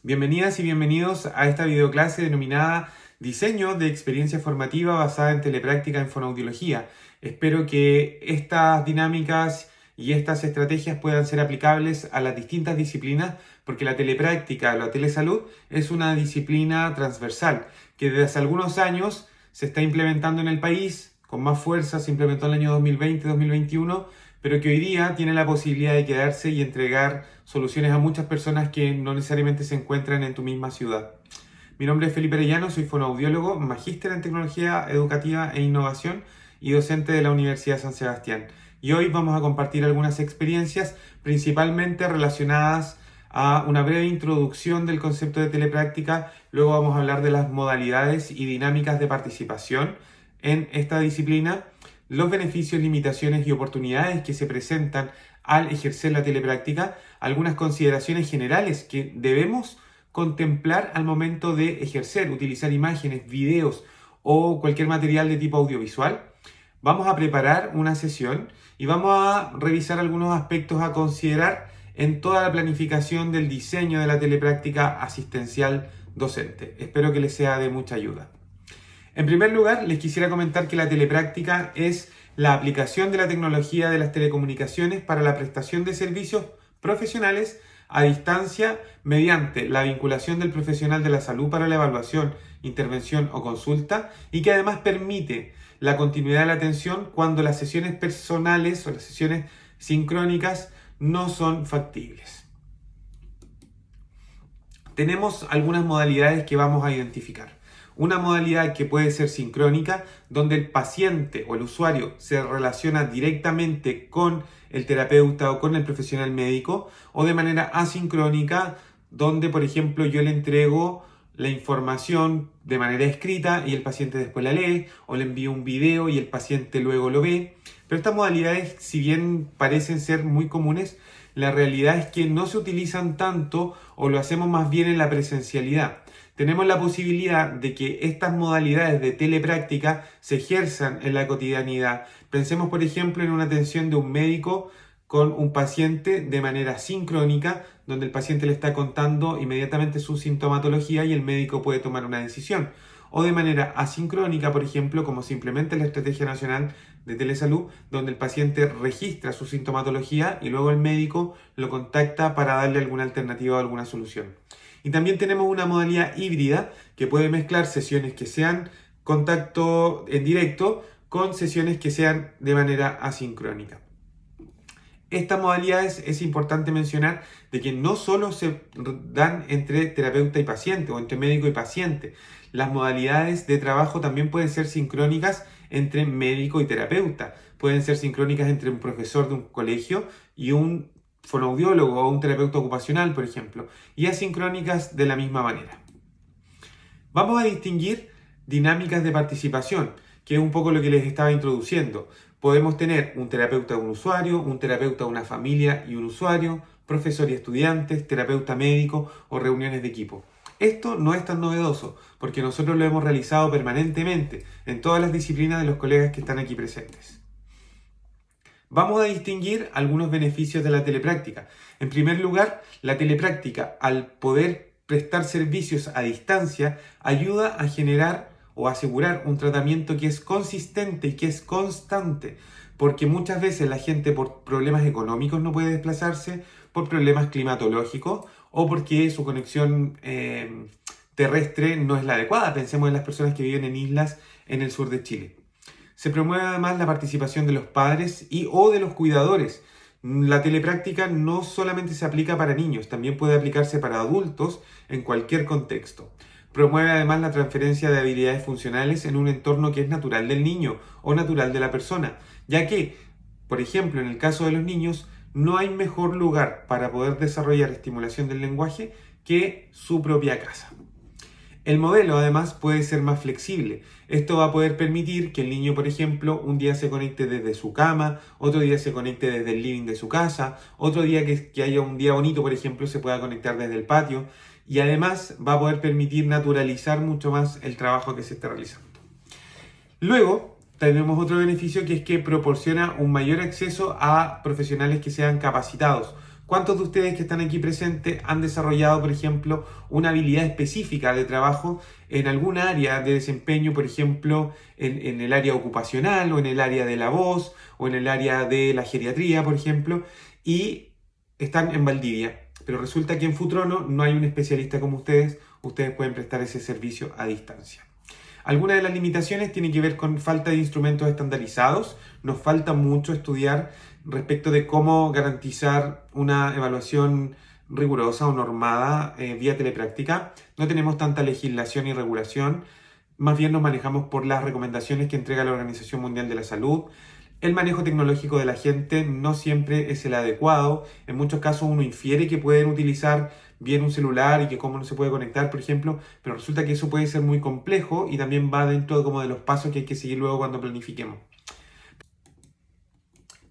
Bienvenidas y bienvenidos a esta videoclase denominada Diseño de experiencia formativa basada en telepráctica en fonoaudiología. Espero que estas dinámicas y estas estrategias puedan ser aplicables a las distintas disciplinas, porque la telepráctica, la telesalud, es una disciplina transversal que desde hace algunos años se está implementando en el país, con más fuerza. Se implementó en el año 2020-2021, pero que hoy día tiene la posibilidad de quedarse y entregar soluciones a muchas personas que no necesariamente se encuentran en tu misma ciudad. Mi nombre es Felipe Arellano, soy fonoaudiólogo, magíster en tecnología educativa e innovación y docente de la Universidad San Sebastián. Y hoy vamos a compartir algunas experiencias principalmente relacionadas a una breve introducción del concepto de telepráctica. Luego vamos a hablar de las modalidades y dinámicas de participación en esta disciplina, los beneficios, limitaciones y oportunidades que se presentan al ejercer la telepráctica, algunas consideraciones generales que debemos contemplar al momento de ejercer, utilizar imágenes, videos o cualquier material de tipo audiovisual. Vamos a preparar una sesión y vamos a revisar algunos aspectos a considerar en toda la planificación del diseño de la telepráctica asistencial docente. Espero que les sea de mucha ayuda. En primer lugar, les quisiera comentar que la telepráctica es la aplicación de la tecnología de las telecomunicaciones para la prestación de servicios profesionales a distancia mediante la vinculación del profesional de la salud para la evaluación, intervención o consulta, y que además permite la continuidad de la atención cuando las sesiones personales o las sesiones sincrónicas no son factibles. Tenemos algunas modalidades que vamos a identificar. Una modalidad que puede ser sincrónica, donde el paciente o el usuario se relaciona directamente con el terapeuta o con el profesional médico, o de manera asincrónica, donde por ejemplo yo le entrego la información de manera escrita y el paciente después la lee, o le envío un video y el paciente luego lo ve. Pero estas modalidades, si bien parecen ser muy comunes, la realidad es que no se utilizan tanto o lo hacemos más bien en la presencialidad. Tenemos la posibilidad de que estas modalidades de telepráctica se ejerzan en la cotidianidad. Pensemos, por ejemplo, en una atención de un médico con un paciente de manera sincrónica, donde el paciente le está contando inmediatamente su sintomatología y el médico puede tomar una decisión. O de manera asincrónica, por ejemplo, como se implementa en la Estrategia Nacional de Telesalud, donde el paciente registra su sintomatología y luego el médico lo contacta para darle alguna alternativa o alguna solución. Y también tenemos una modalidad híbrida que puede mezclar sesiones que sean contacto en directo con sesiones que sean de manera asincrónica. Estas modalidades es importante mencionar de que no solo se dan entre terapeuta y paciente o entre médico y paciente. Las modalidades de trabajo también pueden ser sincrónicas entre médico y terapeuta. Pueden ser sincrónicas entre un profesor de un colegio y un fonoaudiólogo o un terapeuta ocupacional, por ejemplo, y asincrónicas de la misma manera. Vamos a distinguir dinámicas de participación, que es un poco lo que les estaba introduciendo. Podemos tener un terapeuta de un usuario, un terapeuta de una familia y un usuario, profesor y estudiantes, terapeuta médico o reuniones de equipo. Esto no es tan novedoso, porque nosotros lo hemos realizado permanentemente en todas las disciplinas de los colegas que están aquí presentes. Vamos a distinguir algunos beneficios de la telepráctica. En primer lugar, la telepráctica, al poder prestar servicios a distancia, ayuda a generar o asegurar un tratamiento que es consistente y que es constante, porque muchas veces la gente por problemas económicos no puede desplazarse, por problemas climatológicos o porque su conexión terrestre no es la adecuada. Pensemos en las personas que viven en islas en el sur de Chile. Se promueve además la participación de los padres y o de los cuidadores. La telepráctica no solamente se aplica para niños, también puede aplicarse para adultos en cualquier contexto. Promueve además la transferencia de habilidades funcionales en un entorno que es natural del niño o natural de la persona, ya que, por ejemplo, en el caso de los niños, no hay mejor lugar para poder desarrollar estimulación del lenguaje que su propia casa. El modelo además puede ser más flexible. Esto va a poder permitir que el niño, por ejemplo, un día se conecte desde su cama, otro día se conecte desde el living de su casa, otro día que haya un día bonito, por ejemplo, se pueda conectar desde el patio, y además va a poder permitir naturalizar mucho más el trabajo que se está realizando. Luego, tenemos otro beneficio, que es que proporciona un mayor acceso a profesionales que sean capacitados, ¿Cuántos de ustedes que están aquí presentes han desarrollado, por ejemplo, una habilidad específica de trabajo en algún área de desempeño, por ejemplo, en el área ocupacional o en el área de la voz o en el área de la geriatría, por ejemplo, y están en Valdivia? Pero resulta que en Futrono no hay un especialista como ustedes pueden prestar ese servicio a distancia. Algunas de las limitaciones tienen que ver con falta de instrumentos estandarizados. Nos falta mucho estudiar respecto de cómo garantizar una evaluación rigurosa o normada vía telepráctica. No tenemos tanta legislación y regulación. Más bien nos manejamos por las recomendaciones que entrega la Organización Mundial de la Salud. El manejo tecnológico de la gente no siempre es el adecuado. En muchos casos uno infiere que pueden utilizar bien un celular y que cómo no se puede conectar, por ejemplo, pero resulta que eso puede ser muy complejo y también va dentro como de los pasos que hay que seguir luego cuando planifiquemos.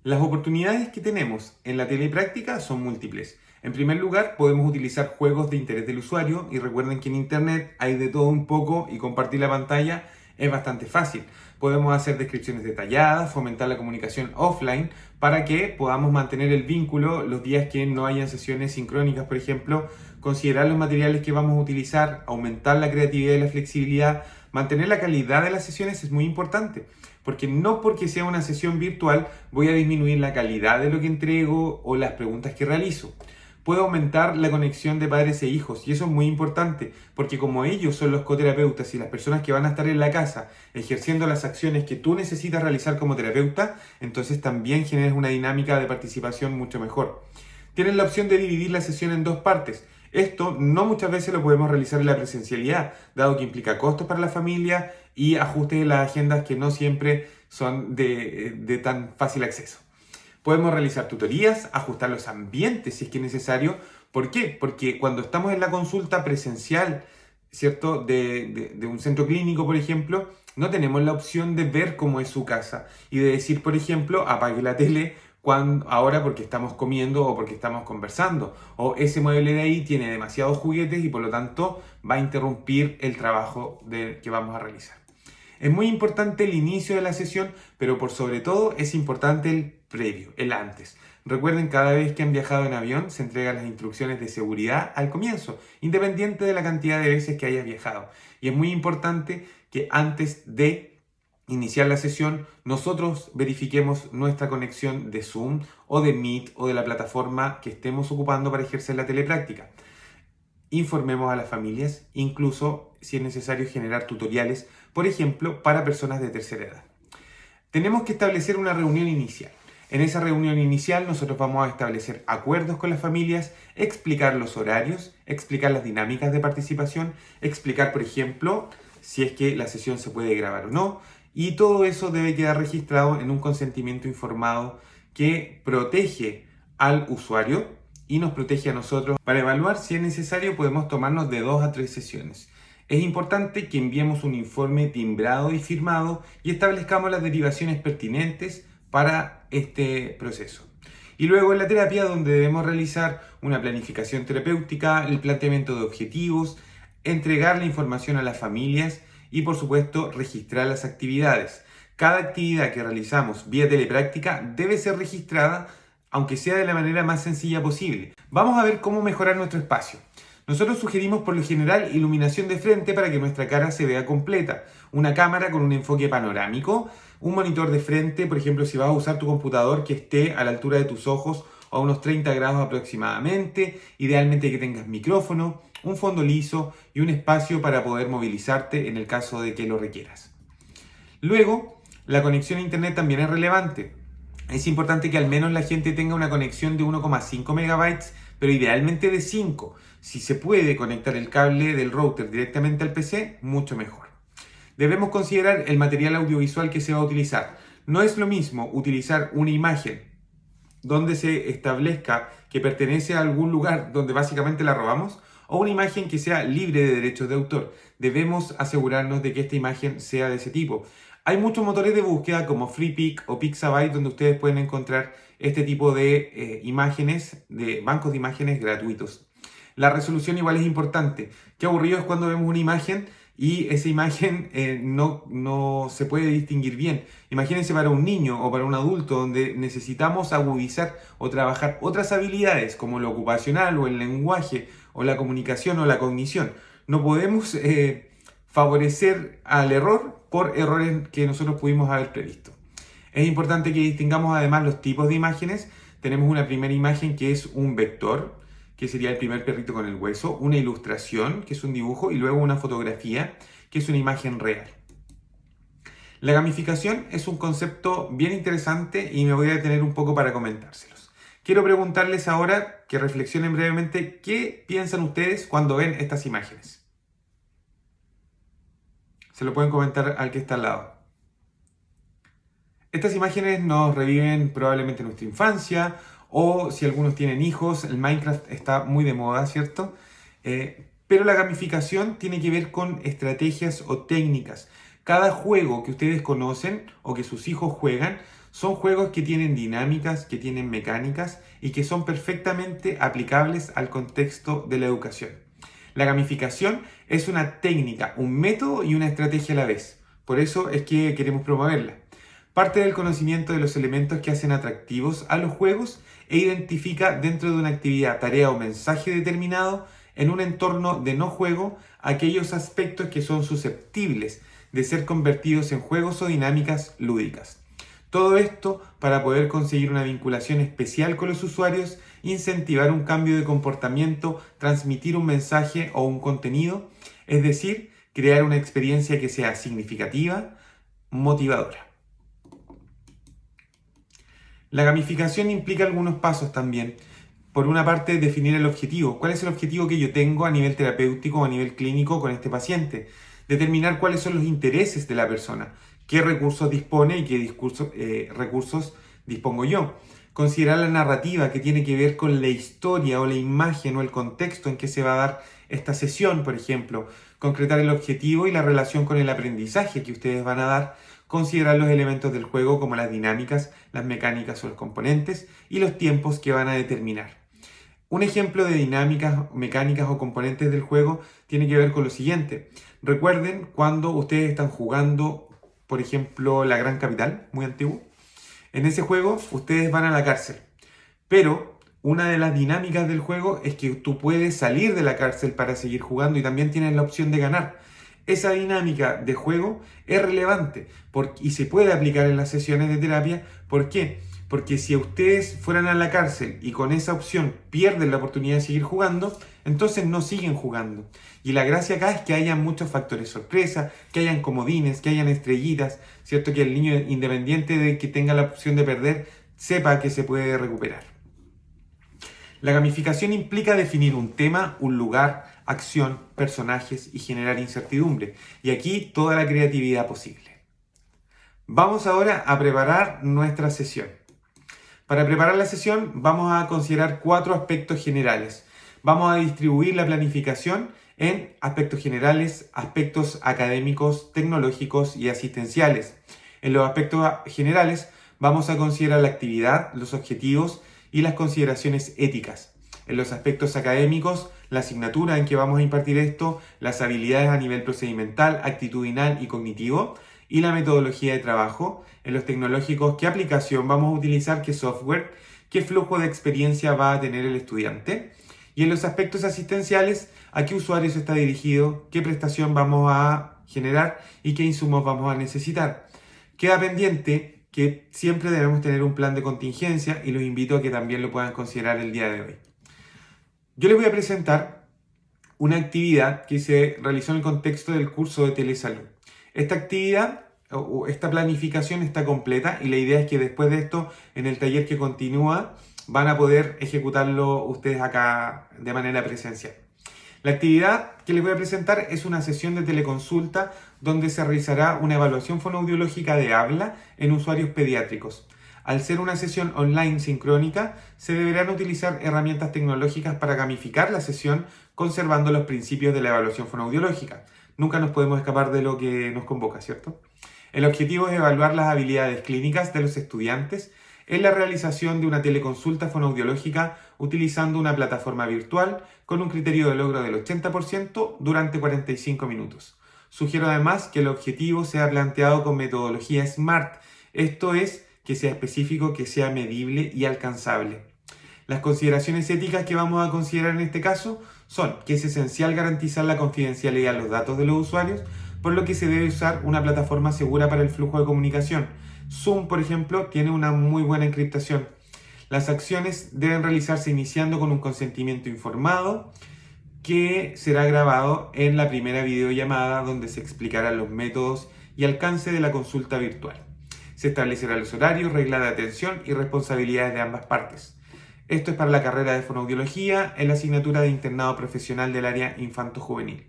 Las oportunidades que tenemos en la telepráctica son múltiples. En primer lugar, podemos utilizar juegos de interés del usuario y recuerden que en Internet hay de todo un poco y compartir la pantalla es bastante fácil. Podemos hacer descripciones detalladas, fomentar la comunicación offline para que podamos mantener el vínculo los días que no hayan sesiones sincrónicas, por ejemplo, considerar los materiales que vamos a utilizar, aumentar la creatividad y la flexibilidad, mantener la calidad de las sesiones es muy importante. Porque no porque sea una sesión virtual voy a disminuir la calidad de lo que entrego o las preguntas que realizo. Puedo aumentar la conexión de padres e hijos y eso es muy importante porque como ellos son los coterapeutas y las personas que van a estar en la casa ejerciendo las acciones que tú necesitas realizar como terapeuta, entonces también generas una dinámica de participación mucho mejor. Tienes la opción de dividir la sesión en dos partes. Esto no muchas veces lo podemos realizar en la presencialidad, dado que implica costos para la familia y ajustes de las agendas que no siempre son de tan fácil acceso. Podemos realizar tutorías, ajustar los ambientes si es que es necesario. ¿Por qué? Porque cuando estamos en la consulta presencial, ¿cierto? De un centro clínico, por ejemplo, no tenemos la opción de ver cómo es su casa y de decir, por ejemplo, apague la tele ahora porque estamos comiendo o porque estamos conversando. O ese mueble de ahí tiene demasiados juguetes y por lo tanto va a interrumpir el trabajo que vamos a realizar. Es muy importante el inicio de la sesión, pero por sobre todo es importante el previo, el antes. Recuerden, cada vez que han viajado en avión se entregan las instrucciones de seguridad al comienzo, independiente de la cantidad de veces que hayas viajado. Y es muy importante que antes de iniciar la sesión nosotros verifiquemos nuestra conexión de Zoom o de Meet o de la plataforma que estemos ocupando para ejercer la telepráctica. Informemos a las familias, incluso si es necesario generar tutoriales, por ejemplo, para personas de tercera edad. Tenemos que establecer una reunión inicial. En esa reunión inicial nosotros vamos a establecer acuerdos con las familias, explicar los horarios, explicar las dinámicas de participación, explicar, por ejemplo, si es que la sesión se puede grabar o no, y todo eso debe quedar registrado en un consentimiento informado que protege al usuario y nos protege a nosotros. Para evaluar si es necesario podemos tomarnos de 2 a 3 sesiones. Es importante que enviemos un informe timbrado y firmado y establezcamos las derivaciones pertinentes para este proceso. Y luego en la terapia, donde debemos realizar una planificación terapéutica, el planteamiento de objetivos, entregar la información a las familias y por supuesto registrar las actividades. Cada actividad que realizamos vía telepráctica debe ser registrada, aunque sea de la manera más sencilla posible. Vamos a ver cómo mejorar nuestro espacio. Nosotros sugerimos por lo general iluminación de frente para que nuestra cara se vea completa, una cámara con un enfoque panorámico, un monitor de frente, por ejemplo si vas a usar tu computador que esté a la altura de tus ojos o a unos 30 grados aproximadamente, idealmente que tengas micrófono, un fondo liso y un espacio para poder movilizarte en el caso de que lo requieras. Luego, la conexión a internet también es relevante. Es importante que al menos la gente tenga una conexión de 1,5 megabytes, pero idealmente de 5. Si se puede conectar el cable del router directamente al PC, mucho mejor. Debemos considerar el material audiovisual que se va a utilizar. No es lo mismo utilizar una imagen donde se establezca que pertenece a algún lugar donde básicamente la robamos, o una imagen que sea libre de derechos de autor. Debemos asegurarnos de que esta imagen sea de ese tipo. Hay muchos motores de búsqueda como FreePic o Pixabay donde ustedes pueden encontrar este tipo de imágenes, de bancos de imágenes gratuitos. La resolución igual es importante. Qué aburrido es cuando vemos una imagen y esa imagen no se puede distinguir bien. Imagínense para un niño o para un adulto donde necesitamos agudizar o trabajar otras habilidades como lo ocupacional o el lenguaje o la comunicación o la cognición. No podemos favorecer al error por errores que nosotros pudimos haber previsto. Es importante que distingamos además los tipos de imágenes. Tenemos una primera imagen que es un vector, que sería el primer perrito con el hueso, una ilustración, que es un dibujo, y luego una fotografía, que es una imagen real. La gamificación es un concepto bien interesante y me voy a detener un poco para comentárselos. Quiero preguntarles ahora que reflexionen brevemente qué piensan ustedes cuando ven estas imágenes. Se lo pueden comentar al que está al lado. Estas imágenes nos reviven probablemente nuestra infancia, o si algunos tienen hijos, el Minecraft está muy de moda, ¿cierto? Pero la gamificación tiene que ver con estrategias o técnicas. Cada juego que ustedes conocen o que sus hijos juegan son juegos que tienen dinámicas, que tienen mecánicas y que son perfectamente aplicables al contexto de la educación. La gamificación es una técnica, un método y una estrategia a la vez. Por eso es que queremos promoverla. Parte del conocimiento de los elementos que hacen atractivos a los juegos e identifica dentro de una actividad, tarea o mensaje determinado en un entorno de no juego aquellos aspectos que son susceptibles de ser convertidos en juegos o dinámicas lúdicas. Todo esto para poder conseguir una vinculación especial con los usuarios, incentivar un cambio de comportamiento, transmitir un mensaje o un contenido, es decir, crear una experiencia que sea significativa, motivadora. La gamificación implica algunos pasos también. Por una parte, definir el objetivo. ¿Cuál es el objetivo que yo tengo a nivel terapéutico o a nivel clínico con este paciente? Determinar cuáles son los intereses de la persona, qué recursos dispone y qué recursos dispongo yo. Considerar la narrativa que tiene que ver con la historia o la imagen o el contexto en que se va a dar esta sesión, por ejemplo. Concretar el objetivo y la relación con el aprendizaje que ustedes van a dar. Considerar los elementos del juego como las dinámicas, las mecánicas o los componentes y los tiempos que van a determinar. Un ejemplo de dinámicas, mecánicas o componentes del juego tiene que ver con lo siguiente. Recuerden cuando ustedes están jugando, por ejemplo, La Gran Capital, muy antiguo. En ese juego ustedes van a la cárcel, pero una de las dinámicas del juego es que tú puedes salir de la cárcel para seguir jugando y también tienes la opción de ganar. Esa dinámica de juego es relevante y se puede aplicar en las sesiones de terapia. ¿Por qué? Porque si ustedes fueran a la cárcel y con esa opción pierden la oportunidad de seguir jugando, entonces no siguen jugando. Y la gracia acá es que haya muchos factores sorpresa, que hayan comodines, que hayan estrellitas, ¿cierto? Que el niño, independiente de que tenga la opción de perder, sepa que se puede recuperar. La gamificación implica definir un tema, un lugar, acción, personajes y generar incertidumbre. Y aquí toda la creatividad posible. Vamos ahora a preparar nuestra sesión. Para preparar la sesión vamos a considerar 4 aspectos generales. Vamos a distribuir la planificación en aspectos generales, aspectos académicos, tecnológicos y asistenciales. En los aspectos generales vamos a considerar la actividad, los objetivos y las consideraciones éticas. En los aspectos académicos, la asignatura en que vamos a impartir esto, las habilidades a nivel procedimental, actitudinal y cognitivo, y la metodología de trabajo. En los tecnológicos, qué aplicación vamos a utilizar, qué software, qué flujo de experiencia va a tener el estudiante. Y en los aspectos asistenciales, a qué usuario se está dirigido, qué prestación vamos a generar y qué insumos vamos a necesitar. Queda pendiente que siempre debemos tener un plan de contingencia y los invito a que también lo puedan considerar el día de hoy. Yo les voy a presentar una actividad que se realizó en el contexto del curso de telesalud. Esta actividad o esta planificación está completa y la idea es que después de esto, en el taller que continúa, van a poder ejecutarlo ustedes acá de manera presencial. La actividad que les voy a presentar es una sesión de teleconsulta donde se realizará una evaluación fonoaudiológica de habla en usuarios pediátricos. Al ser una sesión online sincrónica, se deberán utilizar herramientas tecnológicas para gamificar la sesión conservando los principios de la evaluación fonoaudiológica. Nunca nos podemos escapar de lo que nos convoca, ¿cierto? El objetivo es evaluar las habilidades clínicas de los estudiantes en la realización de una teleconsulta fonoaudiológica utilizando una plataforma virtual con un criterio de logro del 80% durante 45 minutos. Sugiero además que el objetivo sea planteado con metodología SMART, esto es, que sea específico, que sea medible y alcanzable. Las consideraciones éticas que vamos a considerar en este caso son que es esencial garantizar la confidencialidad de los datos de los usuarios, por lo que se debe usar una plataforma segura para el flujo de comunicación. Zoom, por ejemplo, tiene una muy buena encriptación. Las acciones deben realizarse iniciando con un consentimiento informado que será grabado en la primera videollamada donde se explicarán los métodos y alcance de la consulta virtual. Se establecerán los horarios, reglas de atención y responsabilidades de ambas partes. Esto es para la carrera de fonoaudiología en la asignatura de internado profesional del área infanto-juvenil.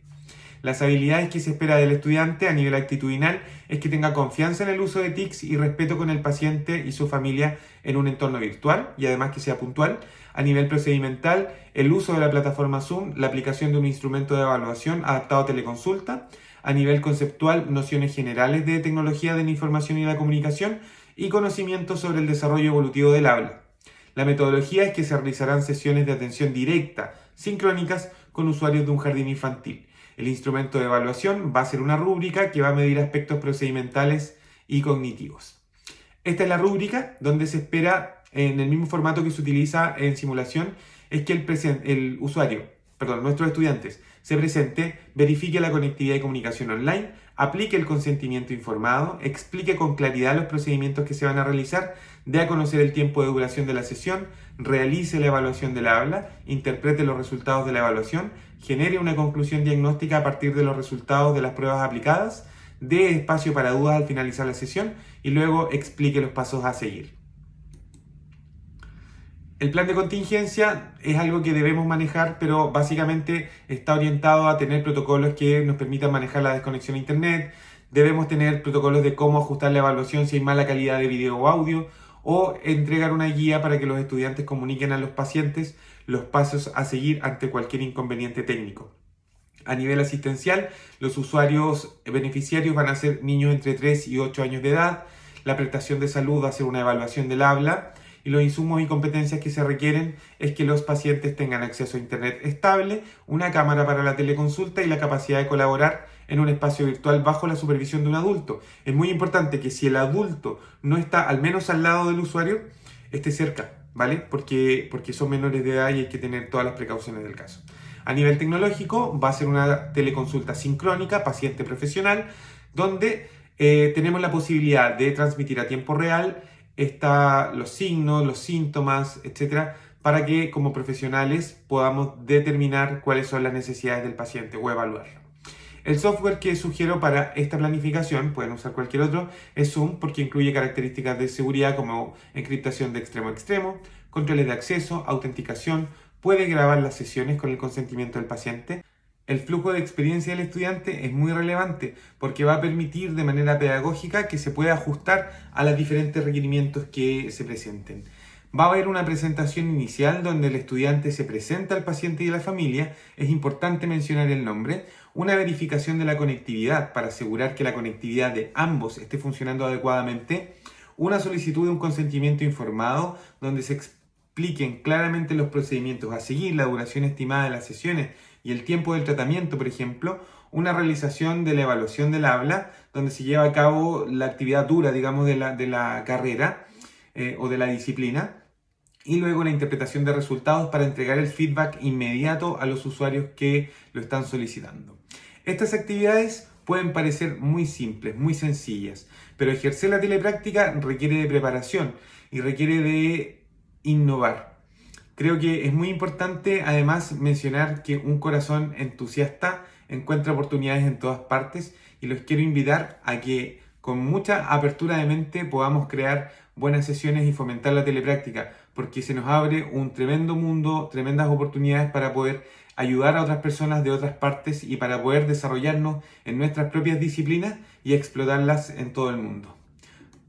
Las habilidades que se espera del estudiante a nivel actitudinal es que tenga confianza en el uso de TICs y respeto con el paciente y su familia en un entorno virtual y además que sea puntual. A nivel procedimental, el uso de la plataforma Zoom, la aplicación de un instrumento de evaluación adaptado a teleconsulta. A nivel conceptual, nociones generales de tecnología de la información y la comunicación y conocimientos sobre el desarrollo evolutivo del habla. La metodología es que se realizarán sesiones de atención directa, sincrónicas, con usuarios de un jardín infantil. El instrumento de evaluación va a ser una rúbrica que va a medir aspectos procedimentales y cognitivos. Esta es la rúbrica donde se espera, en el mismo formato que se utiliza en simulación, es que nuestros estudiantes se presente, verifique la conectividad y comunicación online, aplique el consentimiento informado, explique con claridad los procedimientos que se van a realizar, dé a conocer el tiempo de duración de la sesión, realice la evaluación del habla, interprete los resultados de la evaluación, genere una conclusión diagnóstica a partir de los resultados de las pruebas aplicadas, dé espacio para dudas al finalizar la sesión y luego explique los pasos a seguir. El plan de contingencia es algo que debemos manejar, pero básicamente está orientado a tener protocolos que nos permitan manejar la desconexión a internet. Debemos tener protocolos de cómo ajustar la evaluación si hay mala calidad de video o audio, o entregar una guía para que los estudiantes comuniquen a los pacientes los pasos a seguir ante cualquier inconveniente técnico. A nivel asistencial, los usuarios beneficiarios van a ser niños entre 3 y 8 años de edad. La prestación de salud va a ser una evaluación del habla. Y los insumos y competencias que se requieren es que los pacientes tengan acceso a internet estable, una cámara para la teleconsulta y la capacidad de colaborar en un espacio virtual bajo la supervisión de un adulto. Es muy importante que si el adulto no está al menos al lado del usuario, esté cerca, ¿vale? Porque son menores de edad y hay que tener todas las precauciones del caso. A nivel tecnológico va a ser una teleconsulta sincrónica, paciente profesional, donde tenemos la posibilidad de transmitir a tiempo real los signos, los síntomas, etcétera, para que como profesionales podamos determinar cuáles son las necesidades del paciente o evaluarlo. El software que sugiero para esta planificación, pueden usar cualquier otro, es Zoom porque incluye características de seguridad como encriptación de extremo a extremo, controles de acceso, autenticación, puede grabar las sesiones con el consentimiento del paciente. El flujo de experiencia del estudiante es muy relevante porque va a permitir de manera pedagógica que se pueda ajustar a los diferentes requerimientos que se presenten. Va a haber una presentación inicial donde el estudiante se presenta al paciente y a la familia, es importante mencionar el nombre, una verificación de la conectividad para asegurar que la conectividad de ambos esté funcionando adecuadamente, una solicitud de un consentimiento informado donde se expliquen claramente los procedimientos a seguir, la duración estimada de las sesiones y el tiempo del tratamiento, por ejemplo, una realización de la evaluación del habla, donde se lleva a cabo la actividad dura, digamos, de la carrera o de la disciplina, y luego la interpretación de resultados para entregar el feedback inmediato a los usuarios que lo están solicitando. Estas actividades pueden parecer muy simples, muy sencillas, pero ejercer la telepráctica requiere de preparación y requiere de innovar. Creo que es muy importante además mencionar que un corazón entusiasta encuentra oportunidades en todas partes y los quiero invitar a que con mucha apertura de mente podamos crear buenas sesiones y fomentar la telepráctica, porque se nos abre un tremendo mundo, tremendas oportunidades para poder ayudar a otras personas de otras partes y para poder desarrollarnos en nuestras propias disciplinas y explotarlas en todo el mundo.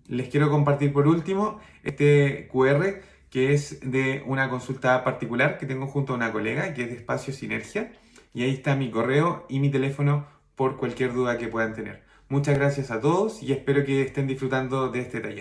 Les quiero compartir por último este QR que es de una consulta particular que tengo junto a una colega, que es de Espacio Sinergia, y ahí está mi correo y mi teléfono por cualquier duda que puedan tener. Muchas gracias a todos y espero que estén disfrutando de este taller.